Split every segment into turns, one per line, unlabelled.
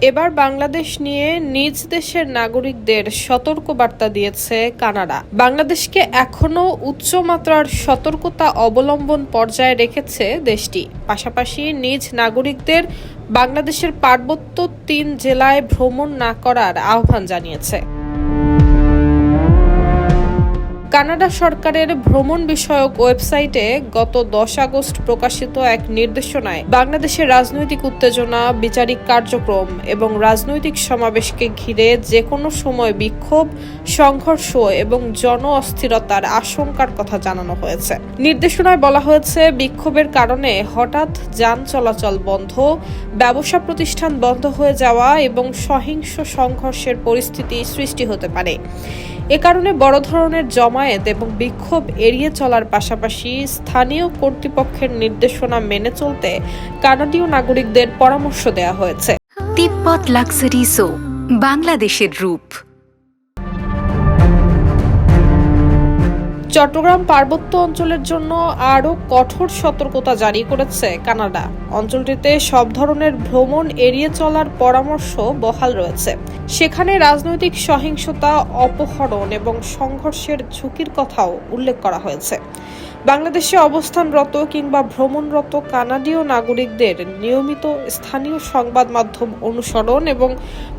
এবার বাংলাদেশ নিয়ে নিজ দেশের নাগরিকদের সতর্কবার্তা দিয়েছে কানাডা। বাংলাদেশকে এখনও উচ্চমাত্রার সতর্কতা অবলম্বন পর্যায়ে রেখেছে দেশটি। পাশাপাশি নিজ নাগরিকদের বাংলাদেশের পার্বত্য ৩ জেলায় ভ্রমণ না করার আহ্বান জানিয়েছে। কানাডা সরকারের ভ্রমণ বিষয়ক ওয়েবসাইটে গত ১০ আগস্ট প্রকাশিত এক নির্দেশনায় বাংলাদেশের রাজনৈতিক উত্তেজনা, বিচারিক কার্যক্রম এবং রাজনৈতিক সমাবেশকে ঘিরে যেকোনো সময় বিক্ষোভ, সংঘর্ষ এবং জন অস্থিরতার আশঙ্কার কথা জানানো হয়েছে। নির্দেশনায় বলা হয়েছে, বিক্ষোভের কারণে হঠাৎ যান চলাচল বন্ধ, ব্যবসা প্রতিষ্ঠান বন্ধ হয়ে যাওয়া এবং সহিংস সংঘর্ষের পরিস্থিতি সৃষ্টি হতে পারে। এ কারণে বড় ধরনের জমায়েত এবং বিক্ষোভ এড়িয়ে চলার পাশাপাশি স্থানীয় কর্তৃপক্ষের নির্দেশনা মেনে চলতে কানাডীয় নাগরিকদের পরামর্শ দেওয়া হয়েছে।
তিব্বত লাক্সারি সো, বাংলাদেশের রূপ।
চট্টগ্রাম পার্বত্য অঞ্চলের জন্য আরও কঠোর সতর্কতা জারি করেছে কানাডা। অঞ্চলটিতে সব ধরনের ভ্রমণ এড়িয়ে চলার পরামর্শ বহাল রয়েছে। সেখানে রাজনৈতিক সহিংসতা, অপহরণ এবং সংঘর্ষের ঝুঁকির কথাও উল্লেখ করা হয়েছে। বাংলাদেশে অবস্থানরত কিংবা ভ্রমণরত কানাডীয় নাগরিকদের নিয়মিত স্থানীয় সংবাদ মাধ্যম অনুসরণ এবং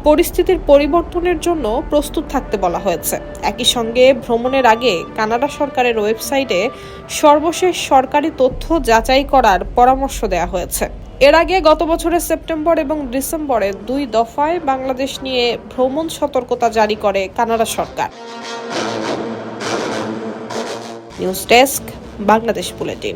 পরিস্থিতির পরিবর্তনের জন্য প্রস্তুত থাকতে বলা হয়েছে। একই সঙ্গে ভ্রমণের আগে কানাডা সরকারের ওয়েবসাইটে সর্বশেষ সরকারি তথ্য যাচাই করার পরামর্শ দেওয়া হয়েছে। এর আগে গত বছরের সেপ্টেম্বর এবং ডিসেম্বরে 2 দফায় বাংলাদেশ নিয়ে ভ্রমণ সতর্কতা জারি করে কানাডা সরকার। News desk, Bangladesh bulletin.